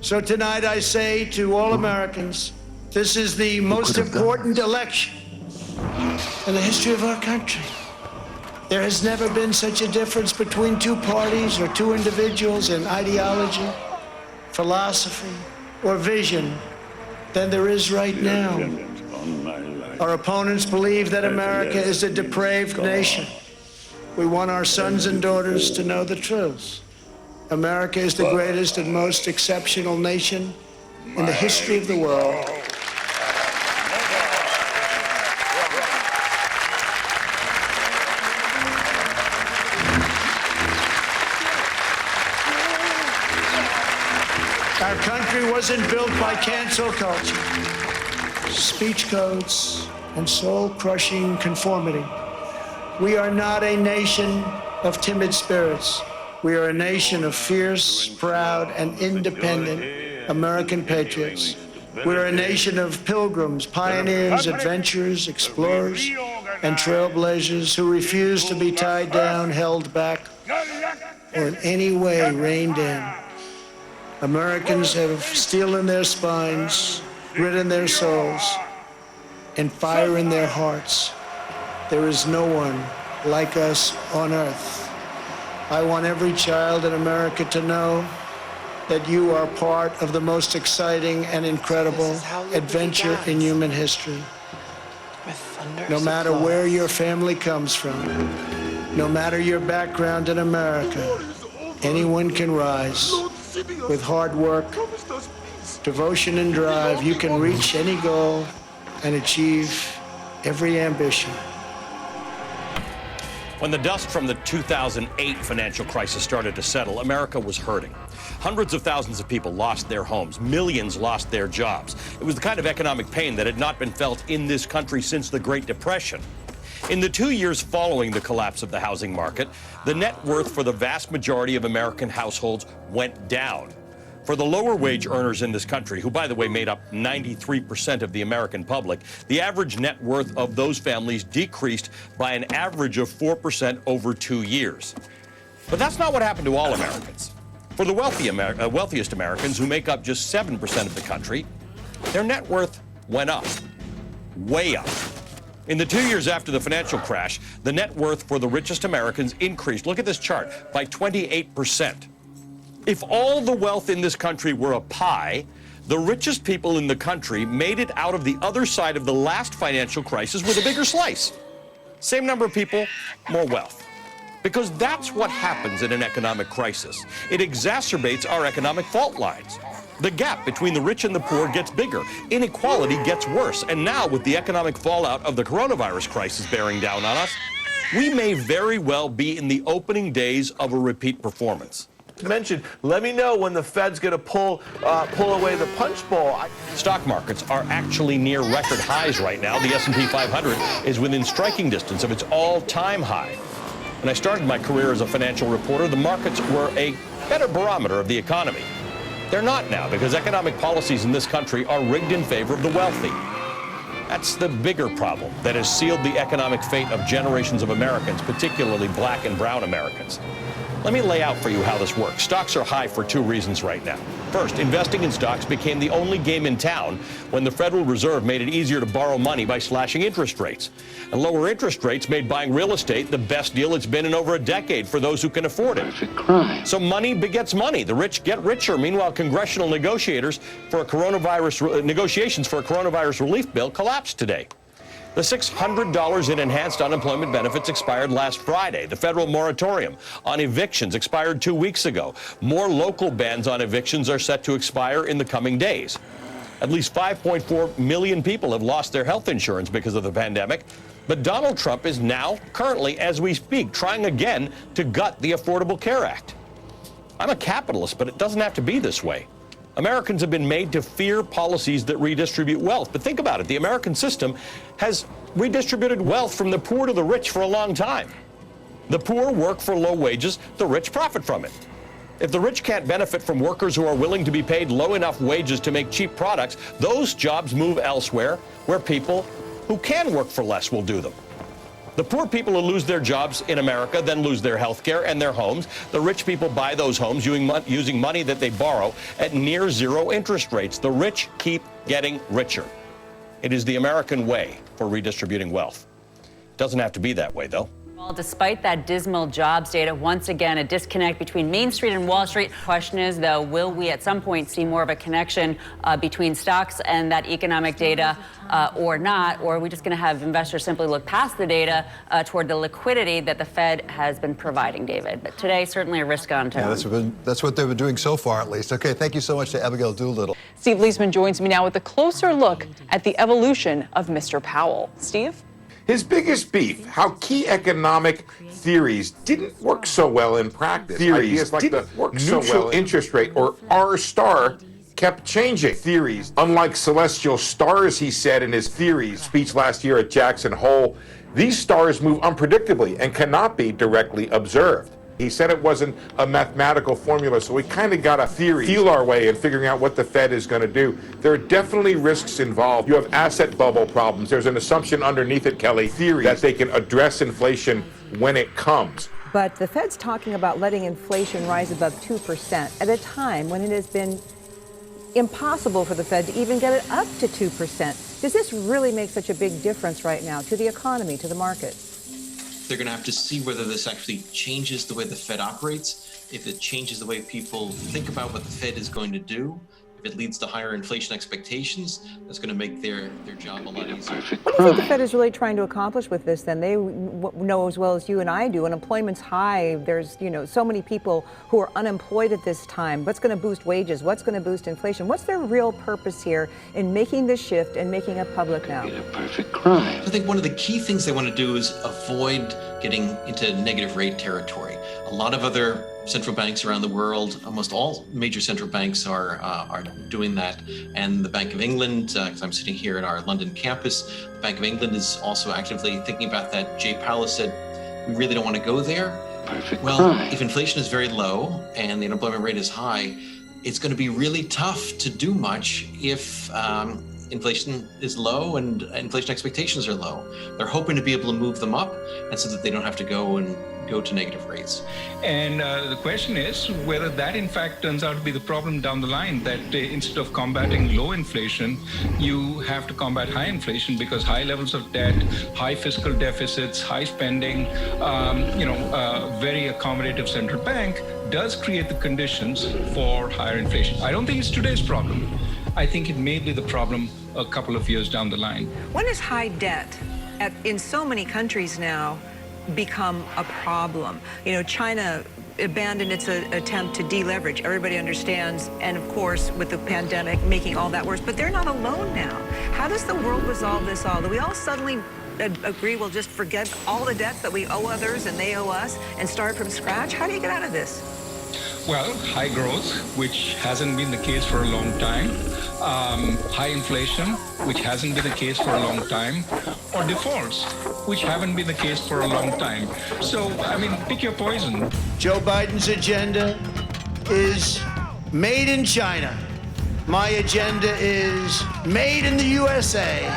So tonight I say to all Americans, this is the most important election in the history of our country. There has never been such a difference between two parties or two individuals in ideology, philosophy, or vision than there is right now. Our opponents believe that America is a depraved nation. We want our sons and daughters to know the truth. America is the greatest and most exceptional nation in the history of the world. Our country wasn't built by cancel culture, speech codes, and soul-crushing conformity. We are not a nation of timid spirits. We are a nation of fierce, proud, and independent American patriots. We're a nation of pilgrims, pioneers, adventurers, explorers, and trailblazers who refuse to be tied down, held back, or in any way reined in. Americans have steel in their spines, grit in their souls, and fire in their hearts. There is no one like us on earth. I want every child in America to know that you are part of the most exciting and incredible adventure in human history. No matter where your family comes from, no matter your background in America, anyone can rise. With hard work, devotion, and drive, you can reach any goal and achieve every ambition. When the dust from the 2008 financial crisis started to settle, America was hurting. Hundreds of thousands of people lost their homes. Millions lost their jobs. It was the kind of economic pain that had not been felt in this country since the Great Depression. In the 2 years following the collapse of the housing market, the net worth for the vast majority of American households went down. For the lower wage earners in this country, who, by the way, made up 93% of the American public, the average net worth of those families decreased by an average of 4% over 2 years. But that's not what happened to all Americans. For the wealthiest Americans, who make up just 7% of the country, their net worth went up, way up. In the 2 years after the financial crash, the net worth for the richest Americans increased, look at this chart, by 28%. If all the wealth in this country were a pie, the richest people in the country made it out of the other side of the last financial crisis with a bigger slice. Same number of people, more wealth. Because that's what happens in an economic crisis. It exacerbates our economic fault lines. The gap between the rich and the poor gets bigger. Inequality gets worse. And now, with the economic fallout of the coronavirus crisis bearing down on us, we may very well be in the opening days of a repeat performance. Mentioned, let me know when the Fed's going to pull away the punch bowl. Stock markets are actually near record highs right now. The S&P 500 is within striking distance of its all-time high. When I started my career as a financial reporter, the markets were a better barometer of the economy. They're not now, because economic policies in this country are rigged in favor of the wealthy. That's the bigger problem that has sealed the economic fate of generations of Americans, particularly black and brown Americans. Let me lay out for you how this works. Stocks are high for two reasons right now. First, investing in stocks became the only game in town when the Federal Reserve made it easier to borrow money by slashing interest rates. And lower interest rates made buying real estate the best deal it's been in over a decade for those who can afford it. Perfect crime. So money begets money. The rich get richer. Meanwhile, congressional negotiations for a coronavirus relief bill collapsed today. The $600 in enhanced unemployment benefits expired last Friday. The federal moratorium on evictions expired 2 weeks ago. More local bans on evictions are set to expire in the coming days. At least 5.4 million people have lost their health insurance because of the pandemic. But Donald Trump is now, currently, as we speak, trying again to gut the Affordable Care Act. I'm a capitalist, but it doesn't have to be this way. Americans have been made to fear policies that redistribute wealth. But think about it. The American system has redistributed wealth from the poor to the rich for a long time. The poor work for low wages. The rich profit from it. If the rich can't benefit from workers who are willing to be paid low enough wages to make cheap products, those jobs move elsewhere where people who can work for less will do them. The poor people who lose their jobs in America then lose their health care and their homes. The rich people buy those homes using money that they borrow at near zero interest rates. The rich keep getting richer. It is the American way for redistributing wealth. It doesn't have to be that way, though. Well, despite that dismal jobs data, once again, a disconnect between Main Street and Wall Street. Question is, though, will we at some point see more of a connection between stocks and that economic data or not? Or are we just going to have investors simply look past the data toward the liquidity that the Fed has been providing, David? But today, certainly a risk-on tone. Yeah, that's what they've been doing so far, at least. Okay, thank you so much to Abigail Doolittle. Steve Leisman joins me now with a closer look at the evolution of Mr. Powell. Steve? His biggest beef, how key economic theories didn't work so well in practice. Theories like the neutral interest rate, or R star, kept changing. Theories, unlike celestial stars, he said in his theories speech last year at Jackson Hole, these stars move unpredictably and cannot be directly observed. He said it wasn't a mathematical formula, so we kind of got to feel our way in figuring out what the Fed is going to do. There are definitely risks involved. You have asset bubble problems. There's an assumption underneath it, Kelly, theory that they can address inflation when it comes. But the Fed's talking about letting inflation rise above 2% at a time when it has been impossible for the Fed to even get it up to 2%. Does this really make such a big difference right now to the economy, to the markets? They're going to have to see whether this actually changes the way the Fed operates, if it changes the way people think about what the Fed is going to do. If it leads to higher inflation expectations, that's going to make their job a lot easier. What do you think the Fed is really trying to accomplish with this then? They know as well as you and I do, unemployment's high. There's, so many people who are unemployed at this time. What's going to boost wages? What's going to boost inflation? What's their real purpose here in making this shift and making it public now? I think one of the key things they want to do is avoid getting into negative rate territory. A lot of other central banks around the world, almost all major central banks are doing that. And the Bank of England, because I'm sitting here at our London campus, the Bank of England is also actively thinking about that. Jay Powell said, we really don't want to go there. If inflation is very low and the unemployment rate is high, it's going to be really tough to do much if inflation is low and inflation expectations are low. They're hoping to be able to move them up, and so that they don't have to go to negative rates. And the question is whether that in fact turns out to be the problem down the line, that instead of combating low inflation, you have to combat high inflation, because high levels of debt, high fiscal deficits, high spending, very accommodative central bank does create the conditions for higher inflation. I don't think it's today's problem. I think it may be the problem a couple of years down the line. When is high debt in so many countries now become a problem? China abandoned its attempt to deleverage. Everybody understands, and of course, with the pandemic making all that worse, but they're not alone now. How does the world resolve this all? Do we all suddenly agree we'll just forget all the debts that we owe others and they owe us and start from scratch? How do you get out of this? Well, high growth, which hasn't been the case for a long time, high inflation, which hasn't been the case for a long time, or defaults, which haven't been the case for a long time. So, pick your poison. Joe Biden's agenda is made in China. My agenda is made in the USA.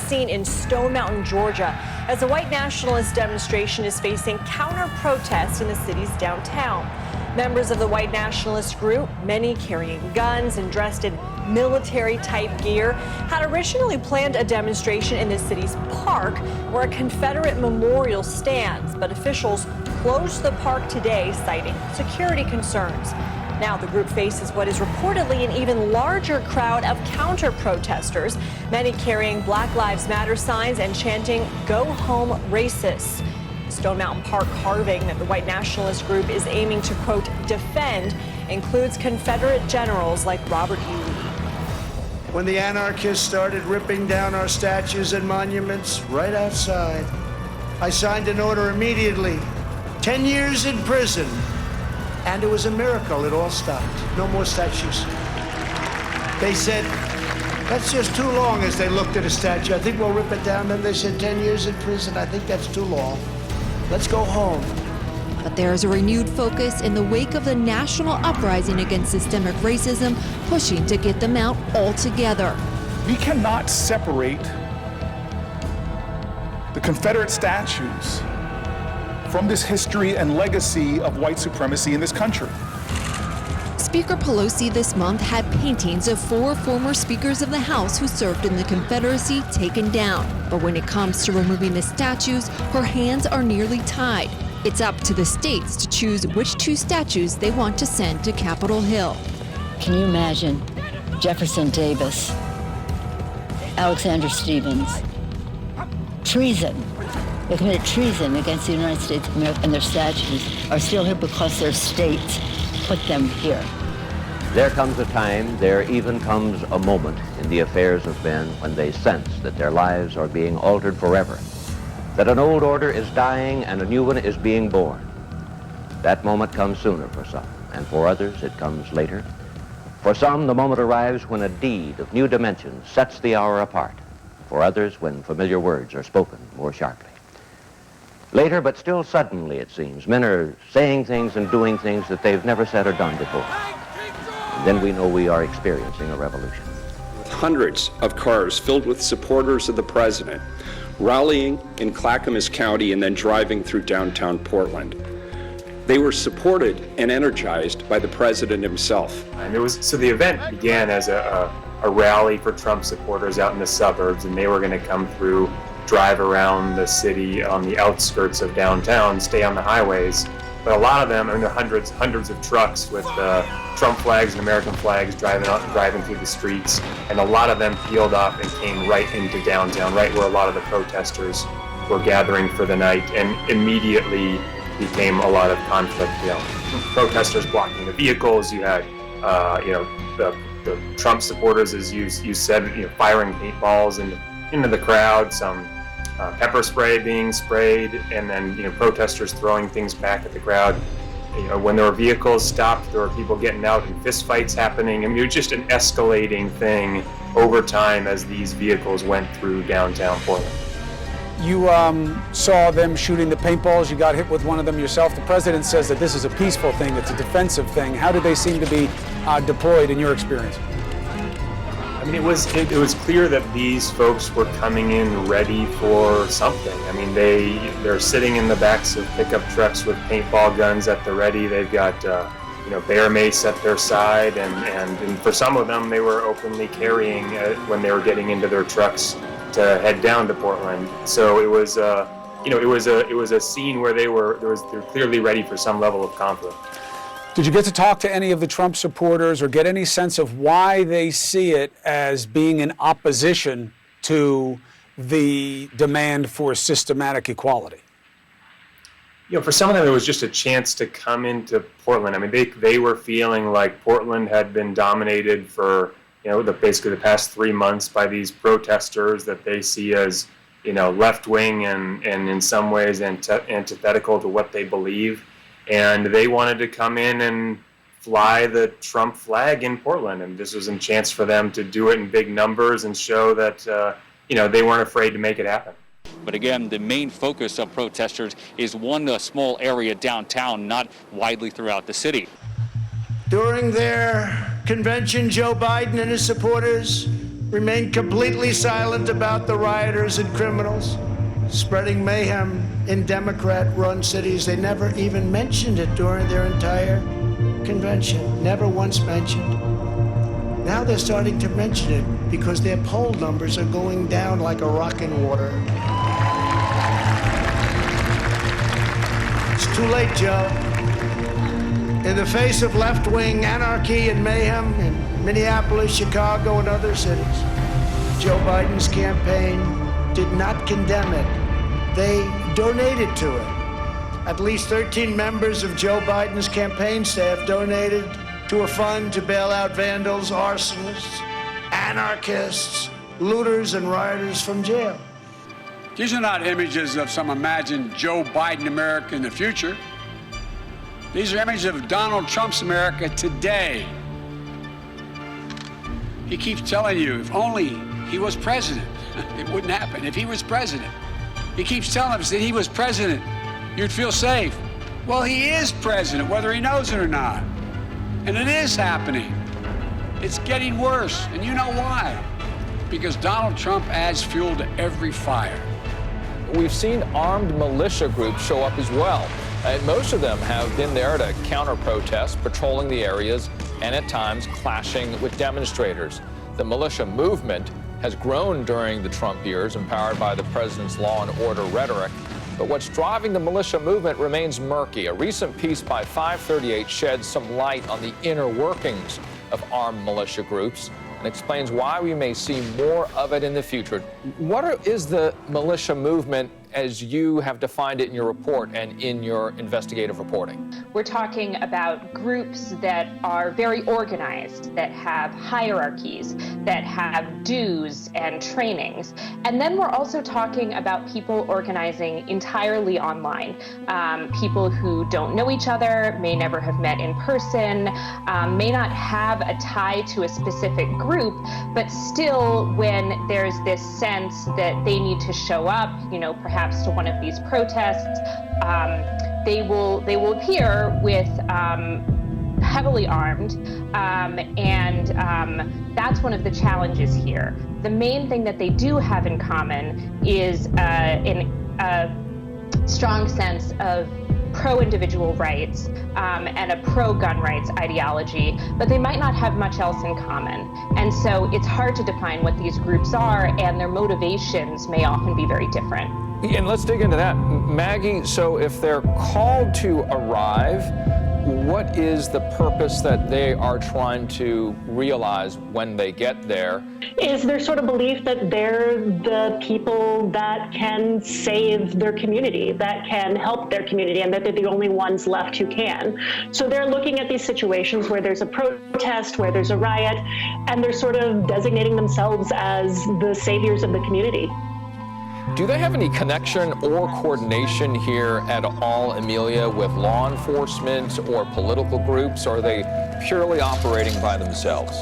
Scene in Stone Mountain, Georgia, as a white nationalist demonstration is facing counter-protests in the city's downtown. Members of the white nationalist group, many carrying guns and dressed in military-type gear, had originally planned a demonstration in the city's park where a Confederate memorial stands, but officials closed the park today, citing security concerns. Now the group faces what is reportedly an even larger crowd of counter-protesters, many carrying Black Lives Matter signs and chanting, "Go home, racists." Stone Mountain Park carving that the white nationalist group is aiming to, quote, defend includes Confederate generals like Robert E. Lee. When the anarchists started ripping down our statues and monuments right outside, I signed an order immediately, 10 years in prison. And it was a miracle. It all stopped. No more statues. They said, That's just too long as they looked at a statue. I think we'll rip it down. Then they said 10 years in prison. I think that's too long. Let's go home. But there's a renewed focus in the wake of the national uprising against systemic racism, pushing to get them out altogether. We cannot separate the Confederate statues from this history and legacy of white supremacy in this country. Speaker Pelosi this month had paintings of 4 former speakers of the House who served in the Confederacy taken down. But when it comes to removing the statues, her hands are nearly tied. It's up to the states to choose which 2 statues they want to send to Capitol Hill. Can you imagine Jefferson Davis, Alexander Stephens, treason? They committed treason against the United States of America, and their statues are still here because their states put them here. There comes a time, there even comes a moment in the affairs of men when they sense that their lives are being altered forever, that an old order is dying and a new one is being born. That moment comes sooner for some, and for others it comes later. For some, the moment arrives when a deed of new dimensions sets the hour apart. For others, when familiar words are spoken more sharply. Later, but still suddenly, it seems, men are saying things and doing things that they've never said or done before. And then we know we are experiencing a revolution. Hundreds of cars filled with supporters of the president, rallying in Clackamas County and then driving through downtown Portland. They were supported and energized by the president himself. And the event began as a rally for Trump supporters out in the suburbs, and they were going to come through, drive around the city on the outskirts of downtown, stay on the highways. But a lot of them, there are hundreds of trucks with Trump flags and American flags driving through the streets, and a lot of them peeled off and came right into downtown, right where a lot of the protesters were gathering for the night, and immediately became a lot of conflict. Protesters blocking the vehicles. You had, the Trump supporters, as you said, firing paintballs into the crowd. Some pepper spray being sprayed, and then protesters throwing things back at the crowd. When there were vehicles stopped, there were people getting out and fistfights happening. I mean, it was just an escalating thing over time as these vehicles went through downtown Portland. You saw them shooting the paintballs. You got hit with one of them yourself. The president says that this is a peaceful thing. It's a defensive thing. How did they seem to be deployed in your experience? I mean, it was clear that these folks were coming in ready for something. I mean, they're sitting in the backs of pickup trucks with paintball guns at the ready. They've got bear mace at their side, and for some of them, they were openly carrying when they were getting into their trucks to head down to Portland. So it was a scene where they're clearly ready for some level of conflict. Did you get to talk to any of the Trump supporters or get any sense of why they see it as being in opposition to the demand for systematic equality? For some of them, it was just a chance to come into Portland. I mean, they were feeling like Portland had been dominated for basically the past 3 months by these protesters that they see as left-wing and in some ways antithetical to what they believe. And they wanted to come in and fly the Trump flag in Portland. And this was a chance for them to do it in big numbers and show that, they weren't afraid to make it happen. But again, the main focus of protesters is one small area downtown, not widely throughout the city. During their convention, Joe Biden and his supporters remained completely silent about the rioters and criminals spreading mayhem in Democrat-run cities. They never even mentioned it during their entire convention, never once mentioned. Now they're starting to mention it because their poll numbers are going down like a rock in water. It's too late, Joe. In the face of left-wing anarchy and mayhem in Minneapolis, Chicago, and other cities, Joe Biden's campaign did not condemn it. They donated to it. At least 13 members of Joe Biden's campaign staff donated to a fund to bail out vandals, arsonists, anarchists, looters, and rioters from jail. These are not images of some imagined Joe Biden America in the future. These are images of Donald Trump's America today. He keeps telling you, if only he was president, it wouldn't happen. If he was president, he keeps telling us that he was president, you'd feel safe. Well, he is president, whether he knows it or not. And it is happening. It's getting worse, and you know why? Because Donald Trump adds fuel to every fire. We've seen armed militia groups show up as well. And most of them have been there to counter protests, patrolling the areas, and at times clashing with demonstrators. The militia movement has grown during the Trump years, empowered by the president's law and order rhetoric. But what's driving the militia movement remains murky. A recent piece by 538 sheds some light on the inner workings of armed militia groups and explains why we may see more of it in the future. What is the militia movement as you have defined it in your report and in your investigative reporting? We're talking about groups that are very organized, that have hierarchies, that have dues and trainings. And then we're also talking about people organizing entirely online. People who don't know each other, may never have met in person, may not have a tie to a specific group, but still when there's this sense that they need to show up, perhaps to one of these protests, they will appear with heavily armed, and that's one of the challenges here. The main thing that they do have in common is a strong sense of pro-individual rights and a pro-gun rights ideology, but they might not have much else in common. And so it's hard to define what these groups are, and their motivations may often be very different. And let's dig into that. Maggie, so if they're called to arrive, what is the purpose that they are trying to realize when they get there? Is there sort of belief that they're the people that can save their community, that can help their community, and that they're the only ones left who can? So they're looking at these situations where there's a protest, where there's a riot, and they're sort of designating themselves as the saviors of the community. Do they have any connection or coordination here at all, Amelia, with law enforcement or political groups? Or are they purely operating by themselves?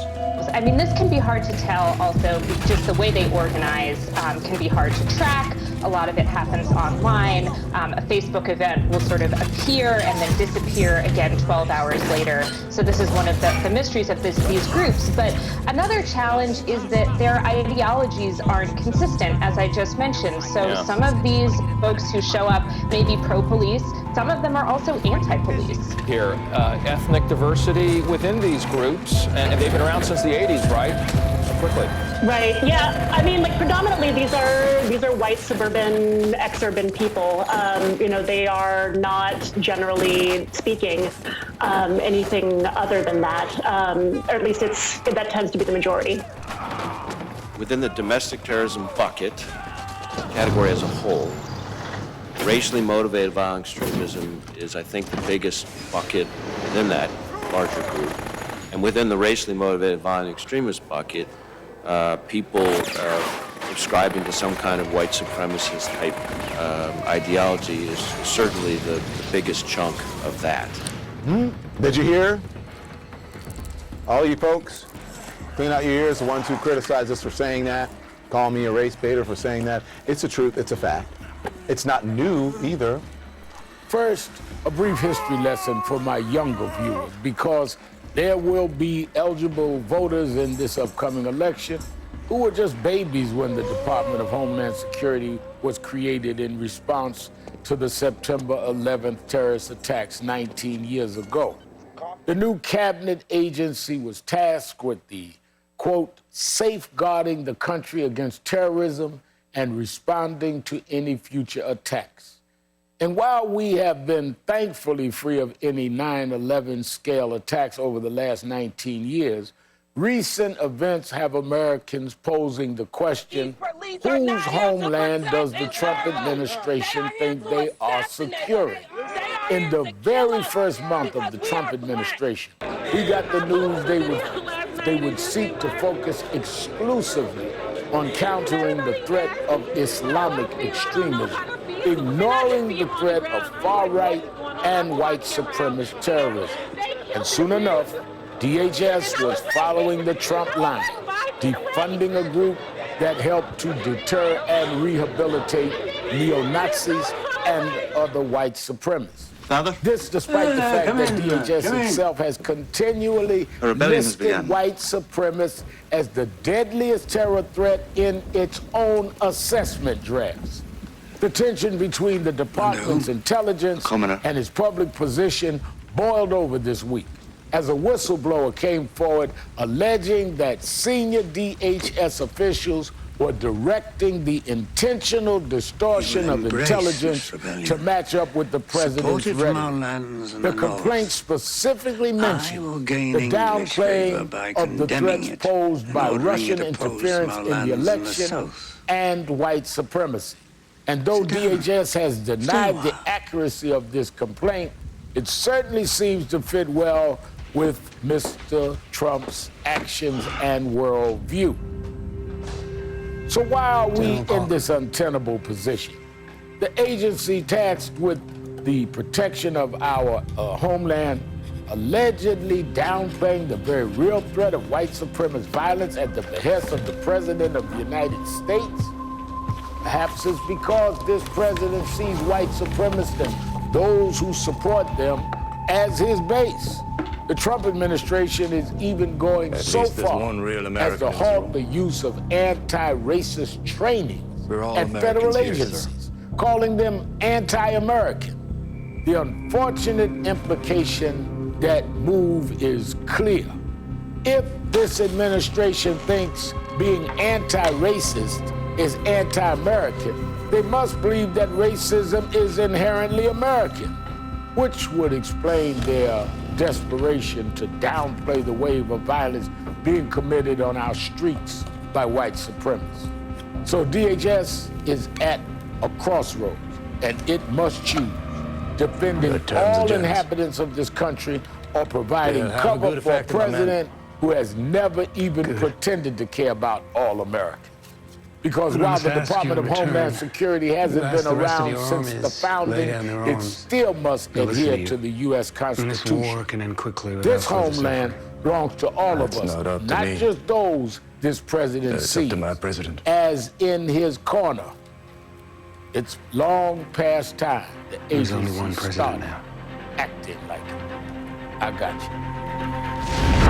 I mean, this can be hard to tell also. Just the way they organize can be hard to track. A lot of it happens online. A Facebook event will sort of appear and then disappear again 12 hours later. So this is one of the mysteries of these groups. But another challenge is that their ideologies aren't consistent, as I just mentioned. So some of these folks who show up may be pro-police. Some of them are also anti-police. Here, ethnic diversity within these groups, and they've been around since the 80s, right? So quickly. Right. Yeah. I mean, predominantly these are white suburban, exurban people. They are not generally speaking anything other than that. Or at least that tends to be the majority. Within the domestic terrorism bucket category as a whole, racially motivated violent extremism is, I think, the biggest bucket within that larger group. And within the racially motivated violent extremist bucket, people subscribing to some kind of white supremacist type ideology is certainly the biggest chunk of that. Did you hear? All you folks, clean out your ears, the ones who criticize us for saying that, call me a race baiter for saying that. It's the truth, it's a fact. It's not new either. First, a brief history lesson for my younger viewers, because there will be eligible voters in this upcoming election who were just babies when the Department of Homeland Security was created in response to the September 11th terrorist attacks 19 years ago. The new cabinet agency was tasked with the, quote, safeguarding the country against terrorism and responding to any future attacks. And while we have been thankfully free of any 9/11 scale attacks over the last 19 years, recent events have Americans posing the question, whose homeland does the Trump administration think they are securing? In the very first month of the Trump administration, we got the news they would seek to focus exclusively on countering the threat of Islamic extremism, ignoring the threat of far-right and white supremacist terrorism. And soon enough, DHS was following the Trump line, defunding a group that helped to deter and rehabilitate neo-Nazis and other white supremacists. Father? This despite the fact that DHS itself has continually listed white supremacists as the deadliest terror threat in its own assessment drafts. The tension between the department's intelligence and its public position boiled over this week as a whistleblower came forward alleging that senior DHS officials were directing the intentional distortion of intelligence to match up with the president's rhetoric. The complaint specifically mentioned the downplaying of the threats posed by Russian interference in the election and white supremacy. And though DHS has denied the accuracy of this complaint, it certainly seems to fit well with Mr. Trump's actions and worldview. So why are we in this untenable position? The agency tasked with the protection of our homeland allegedly downplaying the very real threat of white supremacist violence at the behest of the President of the United States? Perhaps it's because this president sees white supremacists and those who support them as his base. The Trump administration is even going so far as to halt the use of anti-racist training at federal agencies, calling them anti-American. The unfortunate implication that move is clear. If this administration thinks being anti-racist is anti-American, they must believe that racism is inherently American, which would explain their desperation to downplay the wave of violence being committed on our streets by white supremacists. So DHS is at a crossroads, and it must choose defending all inhabitants of this country or providing cover for a president who has never even pretended to care about all Americans. Because while the Department of Homeland Security hasn't been around since the founding, it still must adhere to the U.S. Constitution. This homeland belongs to all of us, not just those this president sees as in his corner. It's long past time the agency started acting like it. I got you.